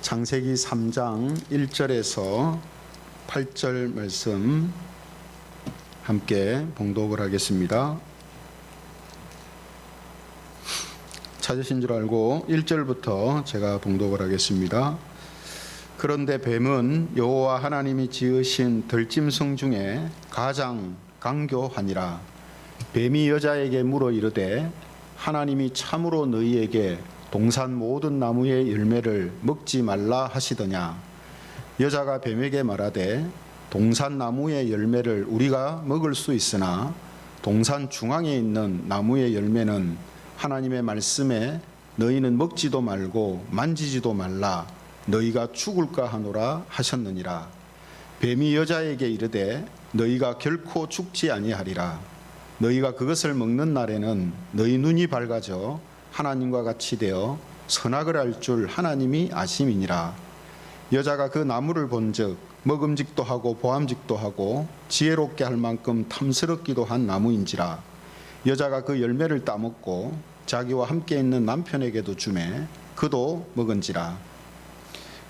창세기 3장 1절에서 8절 말씀 함께 봉독을 하겠습니다. 찾으신 줄 알고 1절부터 제가 봉독을 하겠습니다. 그런데 뱀은 여호와 하나님이 지으신 들짐승 중에 가장 강교하니라. 뱀이 여자에게 물어 이르되 하나님이 참으로 너희에게 동산 모든 나무의 열매를 먹지 말라 하시더냐. 여자가 뱀에게 말하되 동산 나무의 열매를 우리가 먹을 수 있으나 동산 중앙에 있는 나무의 열매는 하나님의 말씀에 너희는 먹지도 말고 만지지도 말라 너희가 죽을까 하노라 하셨느니라. 뱀이 여자에게 이르되 너희가 결코 죽지 아니하리라. 너희가 그것을 먹는 날에는 너희 눈이 밝아져 하나님과 같이 되어 선악을 알 줄 하나님이 아심이니라. 여자가 그 나무를 본즉 먹음직도 하고 보암직도 하고 지혜롭게 할 만큼 탐스럽기도 한 나무인지라. 여자가 그 열매를 따먹고 자기와 함께 있는 남편에게도 주매 그도 먹은지라.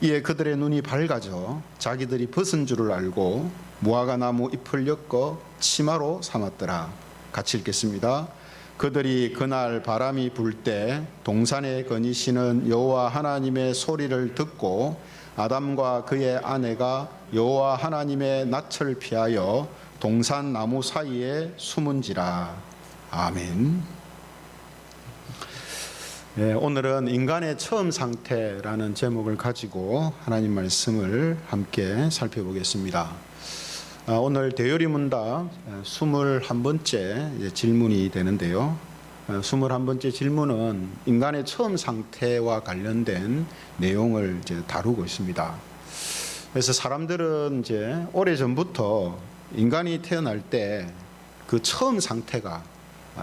이에 그들의 눈이 밝아져 자기들이 벗은 줄을 알고 무화과 나무 잎을 엮어 치마로 삼았더라. 같이 읽겠습니다. 그들이 그날 바람이 불 때 동산에 거니시는 여호와 하나님의 소리를 듣고 아담과 그의 아내가 여호와 하나님의 낯을 피하여 동산 나무 사이에 숨은지라. 아멘. 네, 오늘은 인간의 처음 상태라는 제목을 가지고 하나님 말씀을 함께 살펴보겠습니다. 오늘 대요리 문답 21번째 질문이 되는데요. 21번째 질문은 인간의 처음 상태와 관련된 내용을 다루고 있습니다. 그래서 사람들은 오래전부터 인간이 태어날 때 그 처음 상태가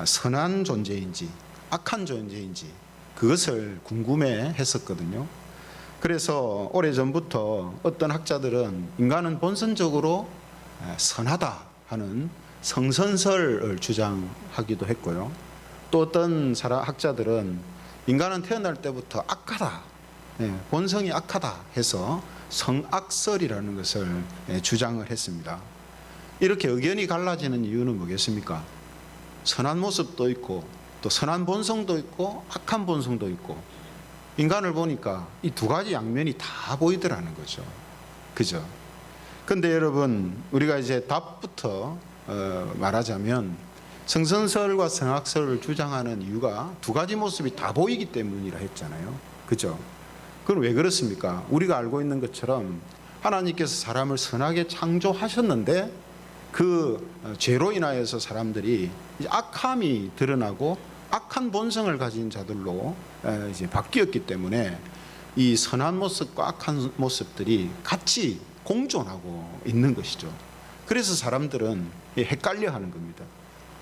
선한 존재인지 악한 존재인지 그것을 궁금해 했었거든요. 그래서 오래전부터 어떤 학자들은 인간은 본선적으로 선하다 하는 성선설을 주장하기도 했고요. 또 어떤 학자들은 인간은 태어날 때부터 악하다, 본성이 악하다 해서 성악설이라는 것을 주장을 했습니다. 이렇게 의견이 갈라지는 이유는 뭐겠습니까? 선한 모습도 있고 또 선한 본성도 있고 악한 본성도 있고 인간을 보니까 이 두 가지 양면이 다 보이더라는 거죠. 그죠? 근데 여러분, 우리가 답부터 말하자면 성선설과 성악설을 주장하는 이유가 두 가지 모습이 다 보이기 때문이라 했잖아요. 그죠? 그럼 왜 그렇습니까? 우리가 알고 있는 것처럼 하나님께서 사람을 선하게 창조하셨는데 그 죄로 인하여서 사람들이 악함이 드러나고 악한 본성을 가진 자들로 바뀌었기 때문에 이 선한 모습과 악한 모습들이 같이 공존하고 있는 것이죠. 그래서 사람들은 헷갈려 하는 겁니다.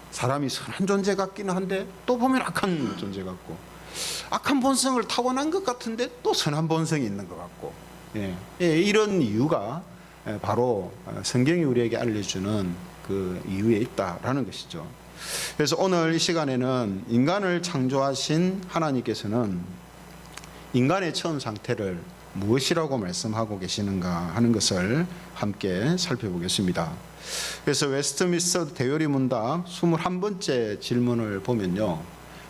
사람이 선한 존재 같기는 한데 또 보면 악한 존재 같고 악한 본성을 타고난 것 같은데 또 선한 본성이 있는 것 같고 이런 이유가 바로 성경이 우리에게 알려주는 그 이유에 있다라는 것이죠. 그래서 오늘 이 시간에는 인간을 창조하신 하나님께서는 인간의 처음 상태를 무엇이라고 말씀하고 계시는가 하는 것을 함께 살펴보겠습니다. 그래서 웨스트민스터 대요리 문답 21번째 질문을 보면요.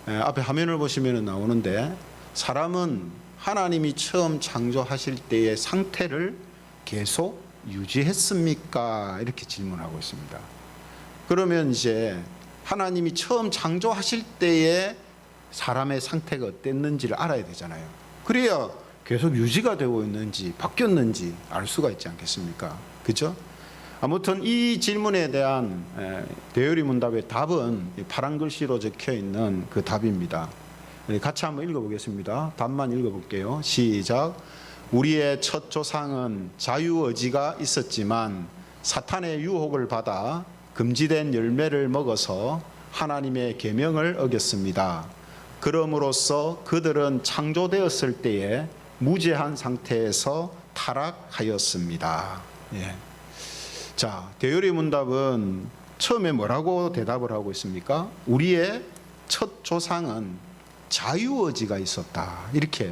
앞에 화면을 보시면 나오는데 사람은 하나님이 처음 창조하실 때의 상태를 계속 유지했습니까? 이렇게 질문하고 있습니다. 그러면 하나님이 처음 창조하실 때의 사람의 상태가 어땠는지를 알아야 되잖아요. 그래야 계속 유지가 되고 있는지 바뀌었는지 알 수가 있지 않겠습니까? 그죠? 아무튼 이 질문에 대한 대요리 문답의 답은 파란 글씨로 적혀 있는 그 답입니다. 같이 한번 읽어보겠습니다. 답만 읽어볼게요. 시작. 우리의 첫 조상은 자유의지가 있었지만 사탄의 유혹을 받아 금지된 열매를 먹어서 하나님의 계명을 어겼습니다. 그럼으로써 그들은 창조되었을 때에 무죄한 상태에서 타락하였습니다. 자, 대요리 문답은 처음에 뭐라고 대답을 하고 있습니까? 우리의 첫 조상은 자유의지가 있었다 이렇게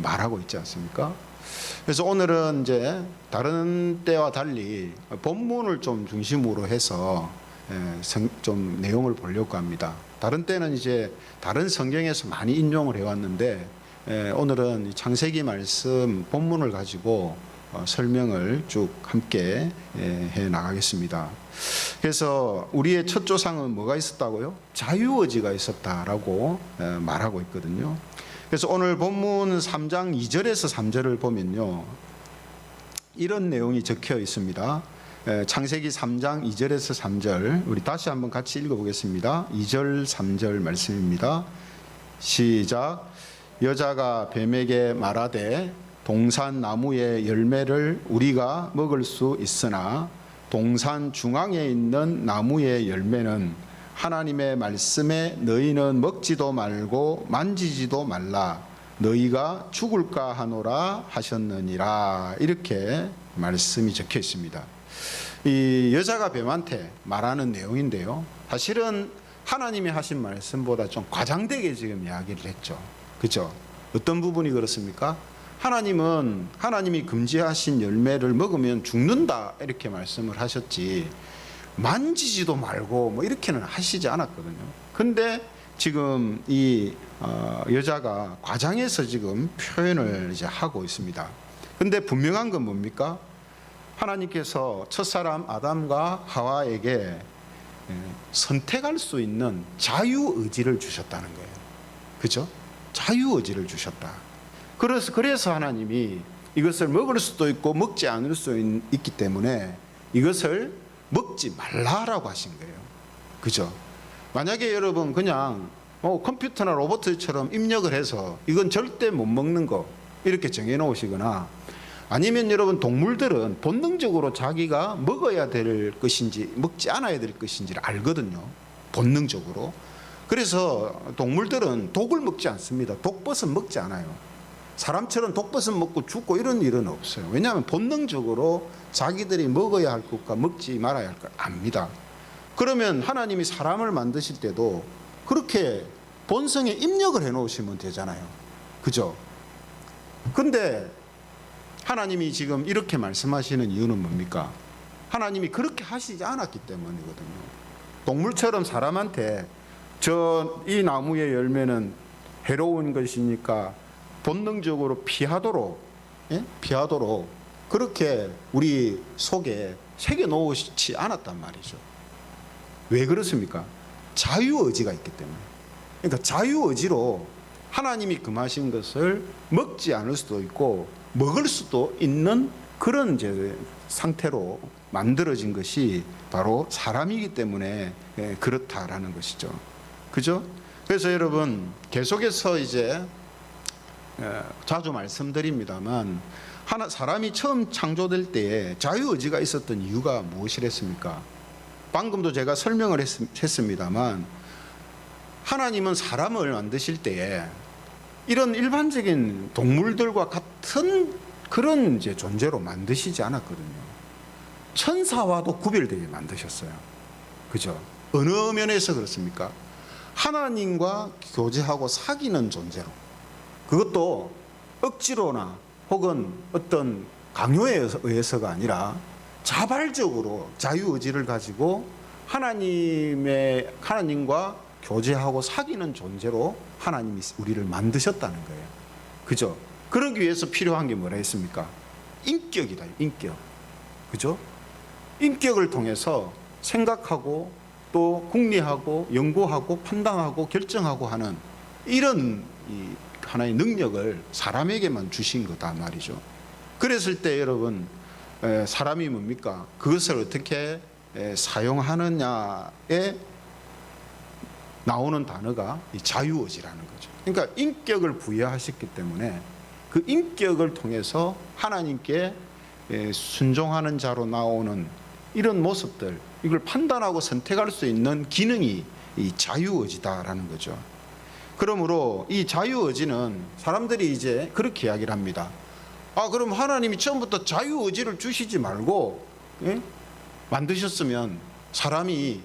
말하고 있지 않습니까? 그래서 오늘은 이제 다른 때와 달리 본문을 좀 중심으로 해서 좀 내용을 보려고 합니다. 다른 때는 이제 다른 성경에서 많이 인용을 해왔는데 오늘은 창세기 말씀 본문을 가지고 설명을 쭉 함께 해 나가겠습니다. 그래서 우리의 첫 조상은 뭐가 있었다고요? 자유의지가 있었다라고 말하고 있거든요. 그래서 오늘 본문 3장 2절에서 3절을 보면요, 이런 내용이 적혀 있습니다. 창세기 3장 2절에서 3절 우리 다시 한번 같이 읽어보겠습니다. 2절 3절 말씀입니다. 시작. 여자가 뱀에게 말하되 동산 나무의 열매를 우리가 먹을 수 있으나 동산 중앙에 있는 나무의 열매는 하나님의 말씀에 너희는 먹지도 말고 만지지도 말라 너희가 죽을까 하노라 하셨느니라 이렇게 말씀이 적혀 있습니다. 이 여자가 뱀한테 말하는 내용인데요, 사실은 하나님이 하신 말씀보다 좀 과장되게 지금 이야기를 했죠. 그죠? 어떤 부분이 그렇습니까? 하나님은 하나님이 금지하신 열매를 먹으면 죽는다 이렇게 말씀을 하셨지 만지지도 말고 뭐 이렇게는 하시지 않았거든요. 근데 지금 이 여자가 과장해서 지금 표현을 이제 하고 있습니다. 근데 분명한 건 뭡니까? 하나님께서 첫사람 아담과 하와에게 선택할 수 있는 자유의지를 주셨다는 거예요. 그죠? 자유의지를 주셨다. 그래서 하나님이 이것을 먹을 수도 있고 먹지 않을 수 있기 때문에 이것을 먹지 말라라고 하신 거예요. 그죠? 만약에 여러분 그냥 컴퓨터나 로봇처럼 입력을 해서 이건 절대 못 먹는 거 이렇게 정해 놓으시거나 아니면 여러분 동물들은 본능적으로 자기가 먹어야 될 것인지 먹지 않아야 될 것인지를 알거든요. 본능적으로. 그래서 동물들은 독을 먹지 않습니다. 독버섯 먹지 않아요. 사람처럼 독버섯 먹고 죽고 이런 일은 없어요. 왜냐하면 본능적으로 자기들이 먹어야 할 것과 먹지 말아야 할 걸 압니다. 그러면 하나님이 사람을 만드실 때도 그렇게 본성에 입력을 해 놓으시면 되잖아요. 그죠? 근데 하나님이 지금 이렇게 말씀하시는 이유는 뭡니까? 하나님이 그렇게 하시지 않았기 때문이거든요. 동물처럼 사람한테 이 나무의 열매는 해로운 것이니까 본능적으로 피하도록 그렇게 우리 속에 새겨 놓지 않았단 말이죠. 왜 그렇습니까? 자유의지가 있기 때문에. 그러니까 자유의지로 하나님이 금하신 것을 먹지 않을 수도 있고 먹을 수도 있는 그런 이제 상태로 만들어진 것이 바로 사람이기 때문에 그렇다라는 것이죠. 그죠? 그래서 여러분 계속해서 이제 자주 말씀드립니다만 사람이 처음 창조될 때에 자유의지가 있었던 이유가 무엇이랬습니까? 방금도 제가 설명을 했습니다만 하나님은 사람을 만드실 때에 이런 일반적인 동물들과 같은 그런 이제 존재로 만드시지 않았거든요. 천사와도 구별되게 만드셨어요. 그죠? 어느 면에서 그렇습니까? 하나님과 교제하고 사귀는 존재로, 그것도 억지로나 혹은 어떤 강요에 의해서가 아니라 자발적으로 자유의지를 가지고 하나님과 교제하고 사귀는 존재로 하나님이 우리를 만드셨다는 거예요. 그죠? 그러기 위해서 필요한 게 뭐라 했습니까? 인격이다. 인격. 그죠? 인격을 통해서 생각하고 또 궁리하고 연구하고 판단하고 결정하고 하는 이런 하나의 능력을 사람에게만 주신 거다 말이죠. 그랬을 때 여러분 사람이 뭡니까? 그것을 어떻게 사용하느냐에 나오는 단어가 이 자유의지라는 거죠. 그러니까 인격을 부여하셨기 때문에 그 인격을 통해서 하나님께 순종하는 자로 나오는 이런 모습들, 이걸 판단하고 선택할 수 있는 기능이 이 자유의지다라는 거죠. 그러므로 이 자유의지는 사람들이 이제 그렇게 이야기를 합니다. 그럼 하나님이 처음부터 자유의지를 주시지 말고 만드셨으면 사람이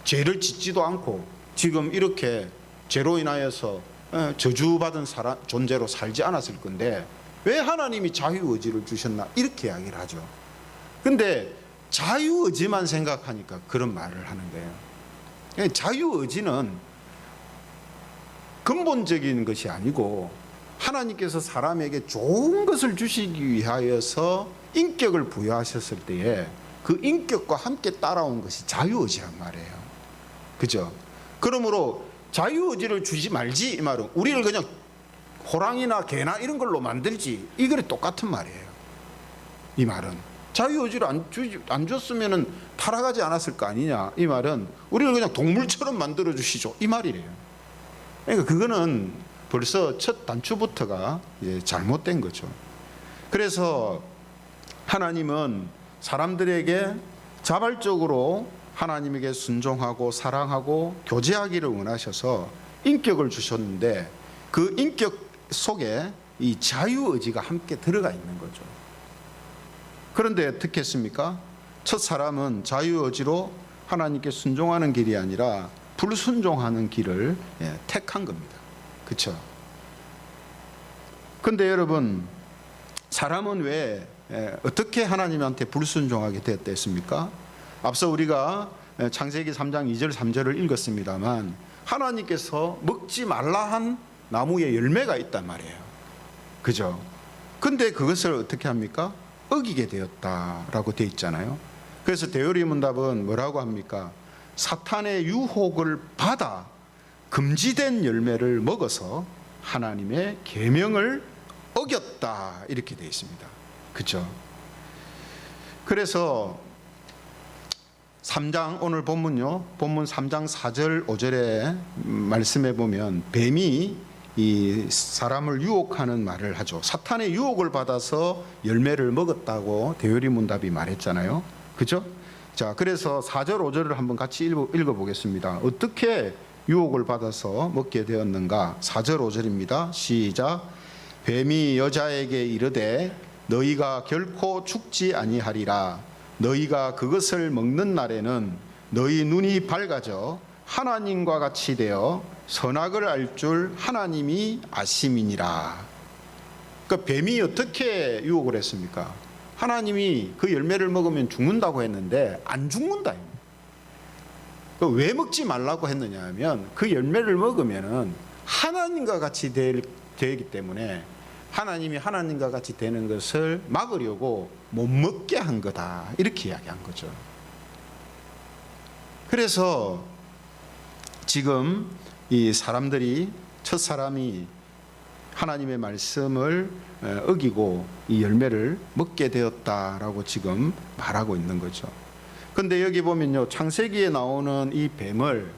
죄를 짓지도 않고 지금 이렇게 죄로 인하여서 저주받은 존재로 살지 않았을 건데 왜 하나님이 자유의지를 주셨나 이렇게 이야기를 하죠. 근데 자유의지만 생각하니까 그런 말을 하는 거예요. 자유의지는 근본적인 것이 아니고 하나님께서 사람에게 좋은 것을 주시기 위하여서 인격을 부여하셨을 때에 그 인격과 함께 따라온 것이 자유의지란 말이에요. 그죠? 그러므로 자유의지를 주지 말지 이 말은 우리를 그냥 호랑이나 개나 이런 걸로 만들지 이거랑 똑같은 말이에요. 이 말은 자유의지를 안 줬으면 타락하지 않았을 거 아니냐. 이 말은 우리를 그냥 동물처럼 만들어 주시죠 이 말이래요. 그러니까 그거는 벌써 첫 단추부터가 잘못된 거죠. 그래서 하나님은 사람들에게 자발적으로 하나님에게 순종하고 사랑하고 교제하기를 원하셔서 인격을 주셨는데 그 인격 속에 이 자유의지가 함께 들어가 있는 거죠. 그런데 어떻게 했습니까? 첫 사람은 자유의지로 하나님께 순종하는 길이 아니라 불순종하는 길을 택한 겁니다. 그렇죠? 근데 여러분, 사람은 왜 어떻게 하나님한테 불순종하게 되었습니까? 앞서 우리가 창세기 3장 2절 3절을 읽었습니다만 하나님께서 먹지 말라 한 나무에 열매가 있단 말이에요. 그죠? 근데 그것을 어떻게 합니까? 어기게 되었다라고 되어 있잖아요. 그래서 대요리문답은 뭐라고 합니까? 사탄의 유혹을 받아 금지된 열매를 먹어서 하나님의 계명을 어겼다 이렇게 되어 있습니다. 그렇죠? 그래서 3장 오늘 본문요. 본문 3장 4절 5절에 말씀해 보면 뱀이 이 사람을 유혹하는 말을 하죠. 사탄의 유혹을 받아서 열매를 먹었다고 대요리문답이 말했잖아요. 그죠? 자, 그래서 4절 5절을 한번 같이 읽어 보겠습니다. 어떻게 유혹을 받아서 먹게 되었는가? 4절 5절입니다. 시작. 뱀이 여자에게 이르되 너희가 결코 죽지 아니하리라. 너희가 그것을 먹는 날에는 너희 눈이 밝아져 하나님과 같이 되어 선악을 알 줄 하나님이 아심이니라. 그러니까 뱀이 어떻게 유혹을 했습니까? 하나님이 그 열매를 먹으면 죽는다고 했는데 안 죽는다. 왜 먹지 말라고 했느냐 하면 그 열매를 먹으면 하나님과 같이 되기 때문에 하나님이 하나님과 같이 되는 것을 막으려고 못 먹게 한 거다 이렇게 이야기한 거죠. 그래서 지금 이 사람들이 첫 사람이 하나님의 말씀을 어기고 이 열매를 먹게 되었다라고 지금 말하고 있는 거죠. 근데 여기 보면요, 창세기에 나오는 이 뱀을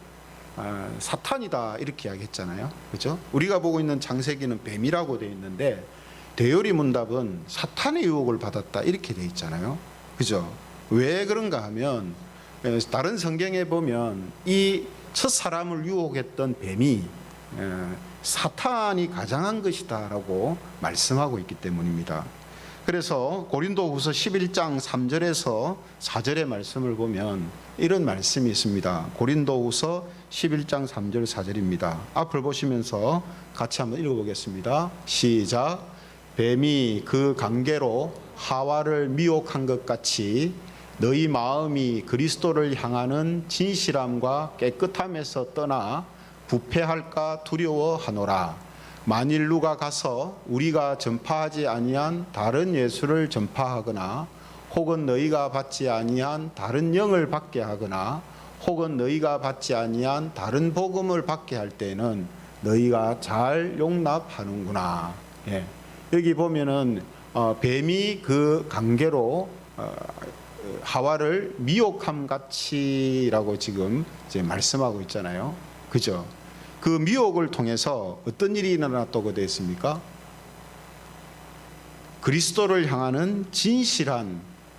사탄이다 이렇게 이야기했잖아요. 그렇죠? 우리가 보고 있는 창세기는 뱀이라고 되어 있는데 대요리문답은 사탄의 유혹을 받았다 이렇게 되어 있잖아요. 그죠? 왜 그런가 하면 다른 성경에 보면 이 첫 사람을 유혹했던 뱀이 사탄이 가장한 것이다라고 말씀하고 있기 때문입니다. 그래서 고린도후서 11장 3절에서 4절의 말씀을 보면 이런 말씀이 있습니다. 고린도후서 11장 3절 4절입니다. 앞을 보시면서 같이 한번 읽어보겠습니다. 시작. 뱀이 그 관계로 하와를 미혹한 것 같이 너희 마음이 그리스도를 향하는 진실함과 깨끗함에서 떠나 부패할까 두려워하노라. 만일 누가 가서 우리가 전파하지 아니한 다른 예수를 전파하거나 혹은 너희가 받지 아니한 다른 영을 받게 하거나 혹은 너희가 받지 아니한 다른 복음을 받게 할 때는 너희가 잘 용납하는구나. 여기 보면은 뱀이 그 관계로 하와를 미혹함 같이라고 지금 이제 말씀하고 있잖아요. 그죠? 그 미혹을 통해서 어떤 일이 일어났다고 되어 있습니까? 그리스도를 향하는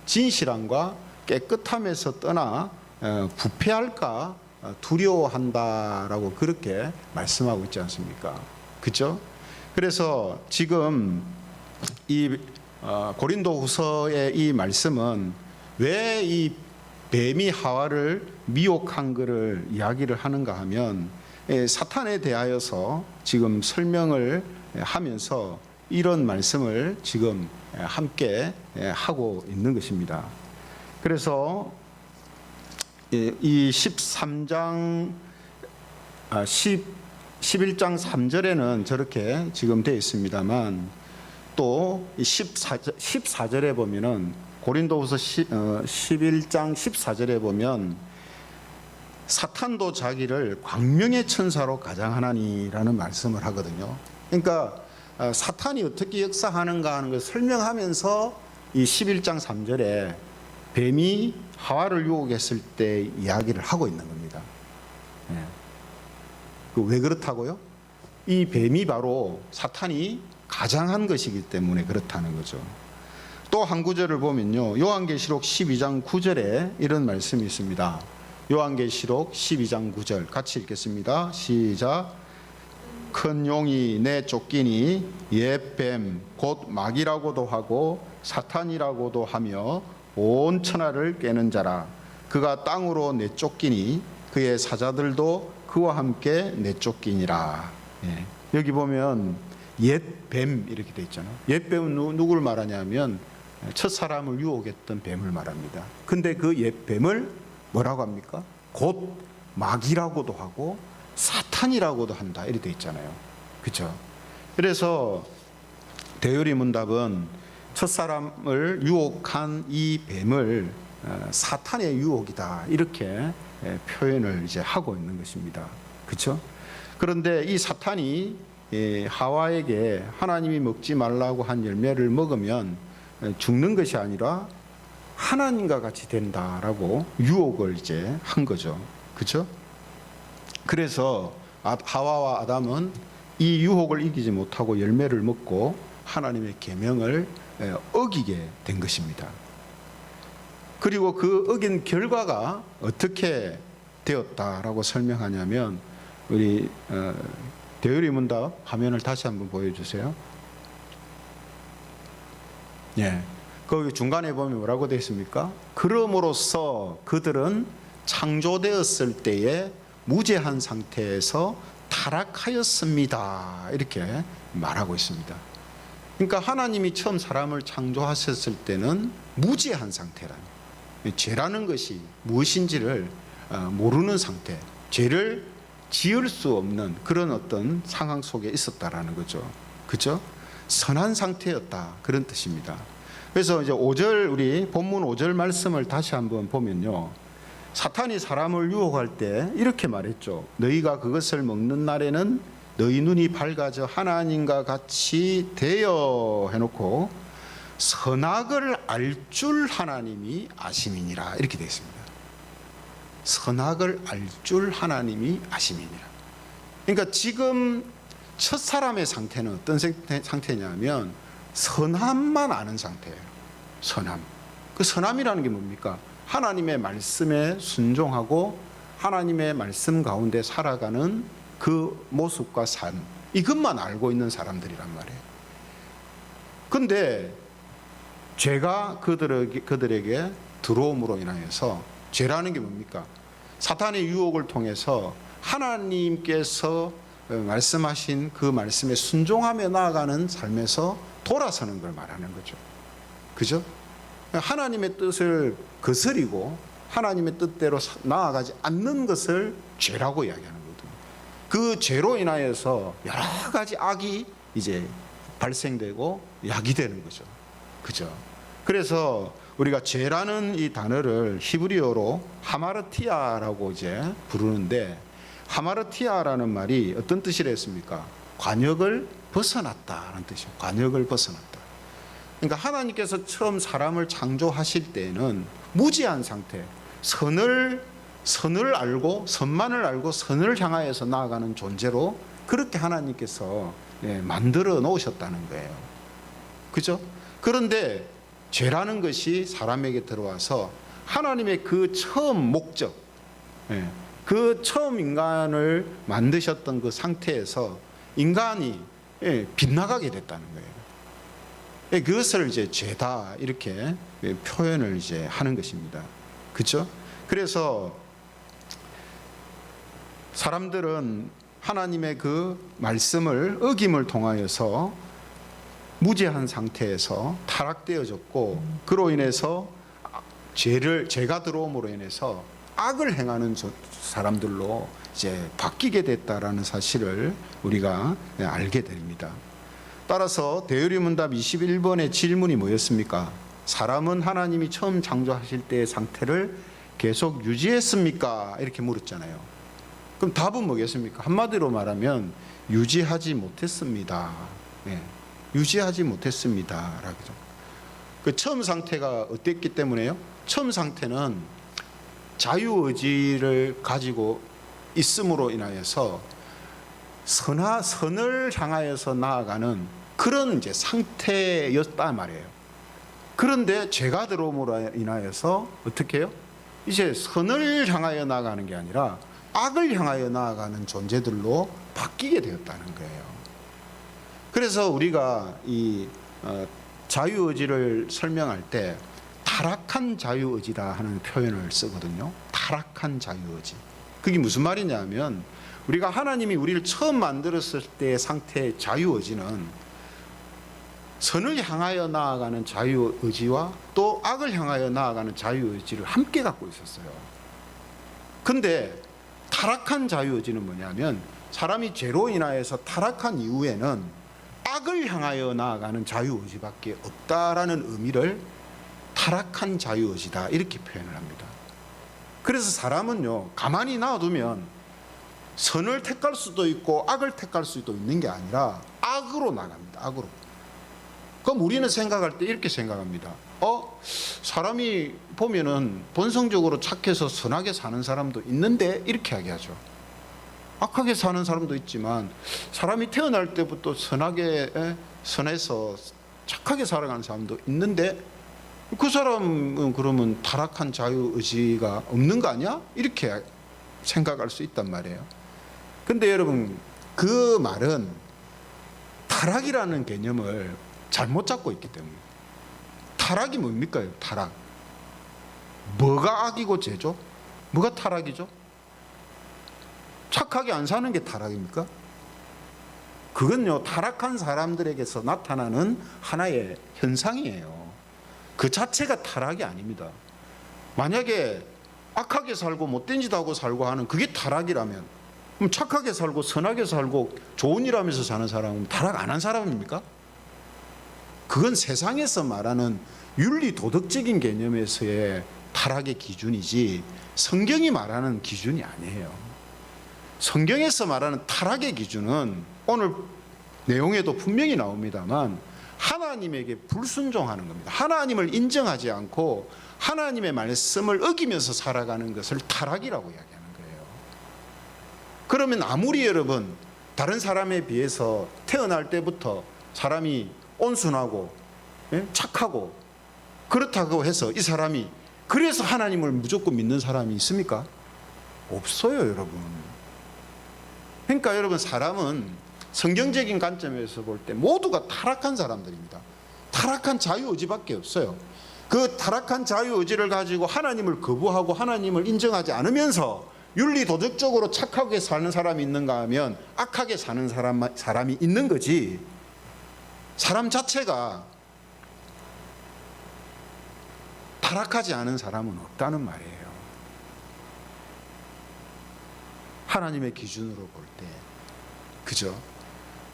진실함과 깨끗함에서 떠나 부패할까 두려워한다라고 그렇게 말씀하고 있지 않습니까? 그죠? 그래서 지금 이 고린도후서의 이 말씀은 왜 이 뱀이 하와를 미혹한 것을 이야기를 하는가 하면 사탄에 대하여서 지금 설명을 하면서 이런 말씀을 지금 함께 하고 있는 것입니다. 그래서 이 11장 3절에는 저렇게 지금 되어 있습니다만 또 14절에 보면은 고린도후서 11장 14절에 보면 사탄도 자기를 광명의 천사로 가장하나니라는 말씀을 하거든요. 그러니까 사탄이 어떻게 역사하는가 하는 것을 설명하면서 이 11장 3절에 뱀이 하와를 유혹했을 때 이야기를 하고 있는 겁니다. 왜 그렇다고요? 이 뱀이 바로 사탄이 가장한 것이기 때문에 그렇다는 거죠. 또 한 구절을 보면요, 요한계시록 12장 9절에 이런 말씀이 있습니다. 요한계시록 12장 9절 같이 읽겠습니다. 시작. 큰 용이 내쫓기니 옛 뱀 곧 마귀라고도 하고 사탄이라고도 하며 온 천하를 꿰는 자라. 그가 땅으로 내쫓기니 그의 사자들도 그와 함께 내쫓기니라. 여기 보면 옛 뱀 이렇게 돼 있잖아요. 옛 뱀은 누구를 말하냐면 첫사람을 유혹했던 뱀을 말합니다. 근데 그 옛 뱀을 뭐라고 합니까? 곧 마귀라고도 하고 사탄이라고도 한다 이렇게 돼 있잖아요. 그렇죠? 그래서 대요리 문답은 첫사람을 유혹한 이 뱀을 사탄의 유혹이다 이렇게 표현을 이제 하고 있는 것입니다. 그렇죠? 그런데 이 사탄이 하와에게 하나님이 먹지 말라고 한 열매를 먹으면 죽는 것이 아니라 하나님과 같이 된다라고 유혹을 이제 한 거죠. 그렇죠? 그래서 하와와 아담은 이 유혹을 이기지 못하고 열매를 먹고 하나님의 계명을 어기게 된 것입니다. 그리고 그 어긴 결과가 어떻게 되었다라고 설명하냐면 우리 대요리 문답 화면을 다시 한번 보여주세요. 예, 거기 중간에 보면 뭐라고 되어 있습니까? 그럼으로써 그들은 창조되었을 때에 무죄한 상태에서 타락하였습니다. 이렇게 말하고 있습니다. 그러니까 하나님이 처음 사람을 창조하셨을 때는 무죄한 상태라는, 죄라는 것이 무엇인지를 모르는 상태, 죄를 지을 수 없는 그런 어떤 상황 속에 있었다라는 거죠. 그렇죠? 선한 상태였다 그런 뜻입니다. 그래서 이제 5절 우리 본문 5절 말씀을 다시 한번 보면요, 사탄이 사람을 유혹할 때 이렇게 말했죠. 너희가 그것을 먹는 날에는 너희 눈이 밝아져 하나님과 같이 되어 해놓고 선악을 알 줄 하나님이 아심이니라 이렇게 되어 있습니다. 선악을 알 줄 하나님이 아심이니라. 그러니까 지금 첫 사람의 상태는 어떤 상태냐면 선함만 아는 상태예요. 선함. 그 선함이라는 게 뭡니까? 하나님의 말씀에 순종하고 하나님의 말씀 가운데 살아가는 그 모습과 삶, 이것만 알고 있는 사람들이란 말이에요. 근데 죄가 그들에게 들어옴으로 인하여서, 죄라는 게 뭡니까? 사탄의 유혹을 통해서 하나님께서 말씀하신 그 말씀에 순종하며 나아가는 삶에서 돌아서는 걸 말하는 거죠. 그죠? 하나님의 뜻을 거스리고 하나님의 뜻대로 나아가지 않는 것을 죄라고 이야기하는 거거든요. 그 죄로 인하여서 여러 가지 악이 이제 발생되고 야기되는 거죠. 그죠? 그래서 우리가 죄라는 이 단어를 히브리어로 하마르티아라고 이제 부르는데, 하마르티아라는 말이 어떤 뜻이라 했습니까? 관역을 벗어났다는 뜻이에요. 관역을 벗어났다. 그러니까 하나님께서 처음 사람을 창조하실 때는 무지한 상태, 선을 알고 선만을 알고 선을 향하여서 나아가는 존재로 그렇게 하나님께서 만들어 놓으셨다는 거예요. 그죠? 그런데 죄라는 것이 사람에게 들어와서 하나님의 그 처음 목적, 그 처음 인간을 만드셨던 그 상태에서 인간이 빗나가게 됐다는 거예요. 그것을 이제 죄다 이렇게 표현을 이제 하는 것입니다. 그렇죠? 그래서 사람들은 하나님의 그 말씀을 어김을 통하여서 무죄한 상태에서 타락되어졌고, 그로 인해서 죄가 들어옴으로 인해서 악을 행하는 사람들로 이제 바뀌게 됐다라는 사실을 우리가 알게 됩니다. 따라서 대의문답 21번의 질문이 뭐였습니까? 사람은 하나님이 처음 창조하실 때의 상태를 계속 유지했습니까? 이렇게 물었잖아요. 그럼 답은 뭐겠습니까? 한마디로 말하면 유지하지 못했습니다. 네, 유지하지 못했습니다. 라고. 그 처음 상태가 어땠기 때문에요? 처음 상태는 자유의지를 가지고 있음으로 인하여서 선을 향하여서 나아가는 그런 이제 상태였단 말이에요. 그런데 죄가 들어옴으로 인하여서 어떻게 해요? 이제 선을 향하여 나아가는 게 아니라 악을 향하여 나아가는 존재들로 바뀌게 되었다는 거예요. 그래서 우리가 이 자유의지를 설명할 때 타락한 자유의지라 하는 표현을 쓰거든요. 타락한 자유의지. 그게 무슨 말이냐면, 우리가 하나님이 우리를 처음 만들었을 때의 상태의 자유의지는 선을 향하여 나아가는 자유의지와 또 악을 향하여 나아가는 자유의지를 함께 갖고 있었어요. 근데 타락한 자유의지는 뭐냐면, 사람이 죄로 인하여서 타락한 이후에는 악을 향하여 나아가는 자유의지밖에 없다라는 의미를 타락한 자유의지다 이렇게 표현을 합니다. 그래서 사람은요, 가만히 놔두면 선을 택할 수도 있고 악을 택할 수도 있는 게 아니라 악으로 나갑니다. 악으로. 그럼 우리는 생각할 때 이렇게 생각합니다. 사람이 보면은 본성적으로 착해서 선하게 사는 사람도 있는데, 이렇게 이야기하죠. 악하게 사는 사람도 있지만 사람이 태어날 때부터 선해서 착하게 살아가는 사람도 있는데, 그 사람은 그러면 타락한 자유의지가 없는 거 아니야? 이렇게 생각할 수 있단 말이에요. 근데 여러분, 그 말은 타락이라는 개념을 잘못 잡고 있기 때문에. 타락이 뭡니까? 타락. 뭐가 악이고 죄죠? 뭐가 타락이죠? 착하게 안 사는 게 타락입니까? 그건요, 타락한 사람들에게서 나타나는 하나의 현상이에요. 그 자체가 타락이 아닙니다. 만약에 악하게 살고 못된 짓 하고 살고 하는 그게 타락이라면, 그럼 착하게 살고 선하게 살고 좋은 일 하면서 사는 사람은 타락 안 한 사람입니까? 그건 세상에서 말하는 윤리 도덕적인 개념에서의 타락의 기준이지 성경이 말하는 기준이 아니에요. 성경에서 말하는 타락의 기준은 오늘 내용에도 분명히 나옵니다만 하나님에게 불순종하는 겁니다. 하나님을 인정하지 않고 하나님의 말씀을 어기면서 살아가는 것을 타락이라고 이야기하는 거예요. 그러면 아무리 여러분 다른 사람에 비해서 태어날 때부터 사람이 온순하고 착하고 그렇다고 해서 이 사람이 그래서 하나님을 무조건 믿는 사람이 있습니까? 없어요, 여러분. 그러니까 여러분, 사람은 성경적인 관점에서 볼 때 모두가 타락한 사람들입니다. 타락한 자유의지밖에 없어요. 그 타락한 자유의지를 가지고 하나님을 거부하고 하나님을 인정하지 않으면서 윤리 도덕적으로 착하게 사는 사람이 있는가 하면 악하게 사는 사람이 있는 거지, 사람 자체가 타락하지 않은 사람은 없다는 말이에요. 하나님의 기준으로 볼 때. 그죠?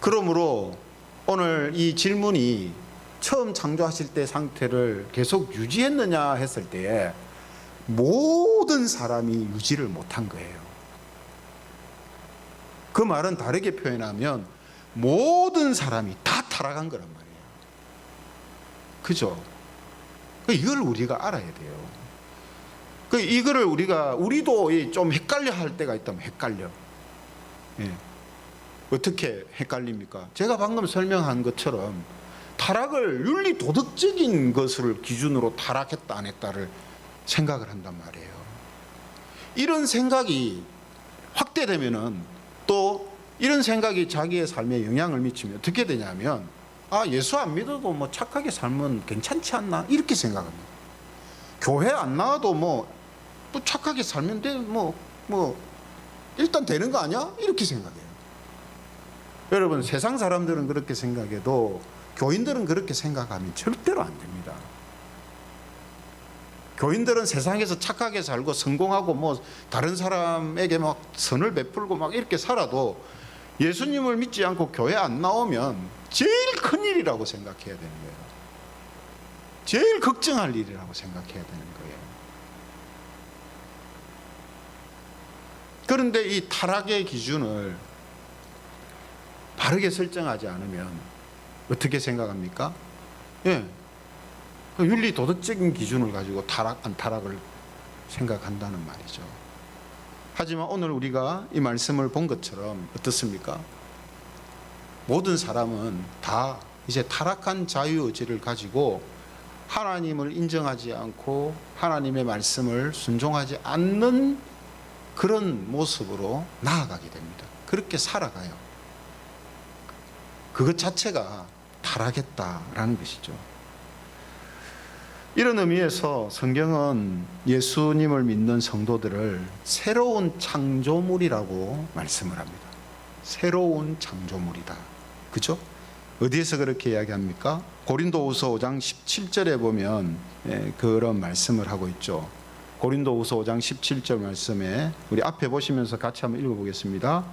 그러므로 오늘 이 질문이 처음 창조하실 때 상태를 계속 유지했느냐 했을 때에 모든 사람이 유지를 못한 거예요. 그 말은 다르게 표현하면 모든 사람이 다 타락한 거란 말이에요. 그죠? 이걸 우리가 알아야 돼요. 이거를 우리도 좀 헷갈려 할 때가 있다면 헷갈려. 예. 어떻게 헷갈립니까? 제가 방금 설명한 것처럼 타락을 윤리 도덕적인 것을 기준으로 타락했다 안 했다를 생각을 한단 말이에요. 이런 생각이 확대되면은 또 이런 생각이 자기의 삶에 영향을 미치면 어떻게 되냐면, 예수 안 믿어도 뭐 착하게 살면 괜찮지 않나 이렇게 생각합니다. 교회 안 나와도 뭐 착하게 살면 돼, 일단 되는 거 아니야? 이렇게 생각해요. 여러분, 세상 사람들은 그렇게 생각해도 교인들은 그렇게 생각하면 절대로 안 됩니다. 교인들은 세상에서 착하게 살고 성공하고 뭐 다른 사람에게 막 선을 베풀고 막 이렇게 살아도 예수님을 믿지 않고 교회 안 나오면 제일 큰 일이라고 생각해야 되는 거예요. 제일 걱정할 일이라고 생각해야 되는 거예요. 그런데 이 타락의 기준을 바르게 설정하지 않으면 어떻게 생각합니까? 예. 윤리 도덕적인 기준을 가지고 타락한 타락을 생각한다는 말이죠. 하지만 오늘 우리가 이 말씀을 본 것처럼 어떻습니까? 모든 사람은 다 이제 타락한 자유의지를 가지고 하나님을 인정하지 않고 하나님의 말씀을 순종하지 않는 그런 모습으로 나아가게 됩니다. 그렇게 살아가요. 그것 자체가 타락했다라는 것이죠. 이런 의미에서 성경은 예수님을 믿는 성도들을 새로운 창조물이라고 말씀을 합니다. 새로운 창조물이다. 그죠? 어디에서 그렇게 이야기합니까? 고린도후서 5장 17절에 보면 그런 말씀을 하고 있죠. 고린도후서 5장 17절 말씀에 우리 앞에 보시면서 같이 한번 읽어보겠습니다.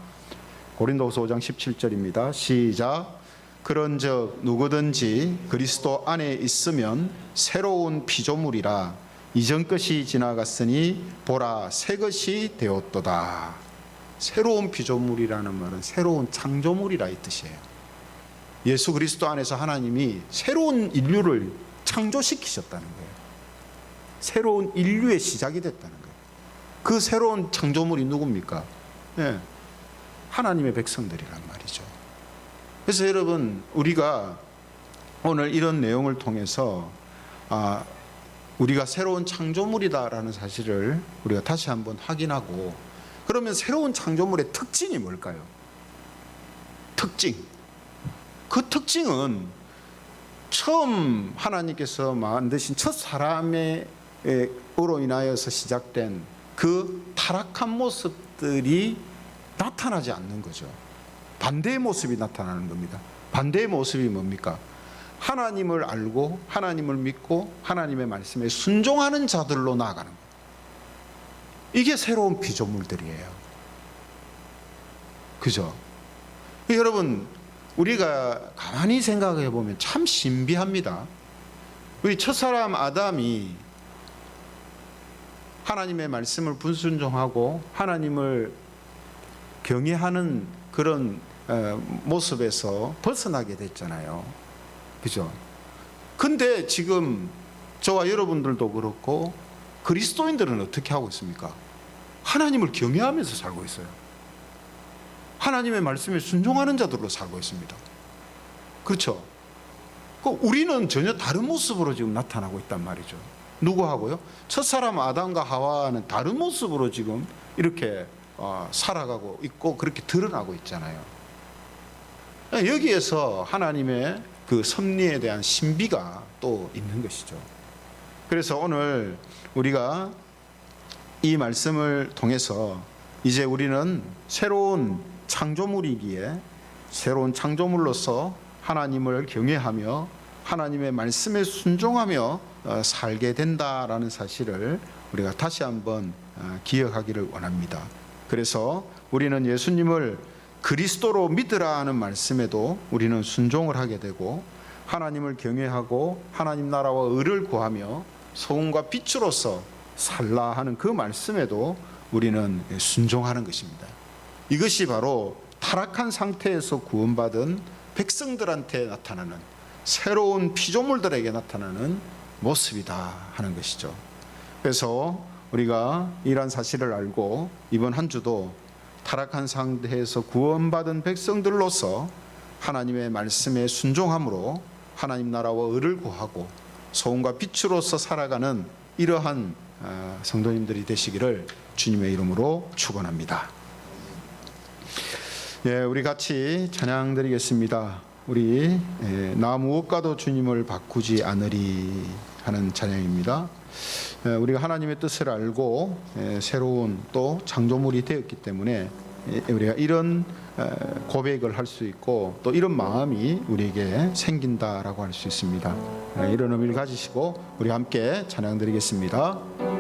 고린도후서 5장 17절입니다. 시작. 그런즉 누구든지 그리스도 안에 있으면 새로운 피조물이라 이전 것이 지나갔으니 보라 새 것이 되었도다. 새로운 피조물이라는 말은 새로운 창조물이라 이 뜻이에요. 예수 그리스도 안에서 하나님이 새로운 인류를 창조시키셨다는 거예요. 새로운 인류의 시작이 됐다는 거예요. 그 새로운 창조물이 누굽니까? 네. 하나님의 백성들이란 말이죠. 그래서 여러분, 우리가 오늘 이런 내용을 통해서 우리가 새로운 창조물이다라는 사실을 우리가 다시 한번 확인하고, 그러면 새로운 창조물의 특징이 뭘까요? 특징. 그 특징은 처음 하나님께서 만드신 첫 사람으로 인하여서 시작된 그 타락한 모습들이 나타나지 않는 거죠. 반대의 모습이 나타나는 겁니다. 반대의 모습이 뭡니까? 하나님을 알고 하나님을 믿고 하나님의 말씀에 순종하는 자들로 나아가는 거예요. 이게 새로운 피조물들이에요. 그죠? 여러분, 우리가 가만히 생각해 보면 참 신비합니다. 우리 첫사람 아담이 하나님의 말씀을 불순종하고 하나님을 경외하는 그런 모습에서 벗어나게 됐잖아요. 그죠? 근데 지금 저와 여러분들도 그렇고 그리스도인들은 어떻게 하고 있습니까? 하나님을 경외하면서 살고 있어요. 하나님의 말씀에 순종하는 자들로 살고 있습니다. 그렇죠? 우리는 전혀 다른 모습으로 지금 나타나고 있단 말이죠. 누구하고요? 첫사람 아담과 하와는 다른 모습으로 지금 이렇게 살아가고 있고 그렇게 드러나고 있잖아요. 여기에서 하나님의 그 섭리에 대한 신비가 또 있는 것이죠. 그래서 오늘 우리가 이 말씀을 통해서 이제 우리는 새로운 창조물이기에 새로운 창조물로서 하나님을 경외하며 하나님의 말씀에 순종하며 살게 된다라는 사실을 우리가 다시 한번 기억하기를 원합니다. 그래서 우리는 예수님을 그리스도로 믿으라 하는 말씀에도 우리는 순종을 하게 되고, 하나님을 경외하고 하나님 나라와 의를 구하며 소금과 빛으로서 살라 하는 그 말씀에도 우리는 순종하는 것입니다. 이것이 바로 타락한 상태에서 구원받은 백성들한테 나타나는, 새로운 피조물들에게 나타나는 모습이다 하는 것이죠. 그래서 우리가 이러한 사실을 알고 이번 한 주도 타락한 상태에서 구원받은 백성들로서 하나님의 말씀에 순종함으로 하나님 나라와 의를 구하고 소금과 빛으로서 살아가는 이러한 성도님들이 되시기를 주님의 이름으로 축원합니다. 예, 우리 같이 찬양 드리겠습니다. 우리 나 무엇과도 주님을 바꾸지 않으리 하는 찬양입니다. 우리가 하나님의 뜻을 알고 새로운 또 창조물이 되었기 때문에 우리가 이런 고백을 할 수 있고 또 이런 마음이 우리에게 생긴다라고 할 수 있습니다. 이런 의미를 가지시고 우리 함께 찬양 드리겠습니다.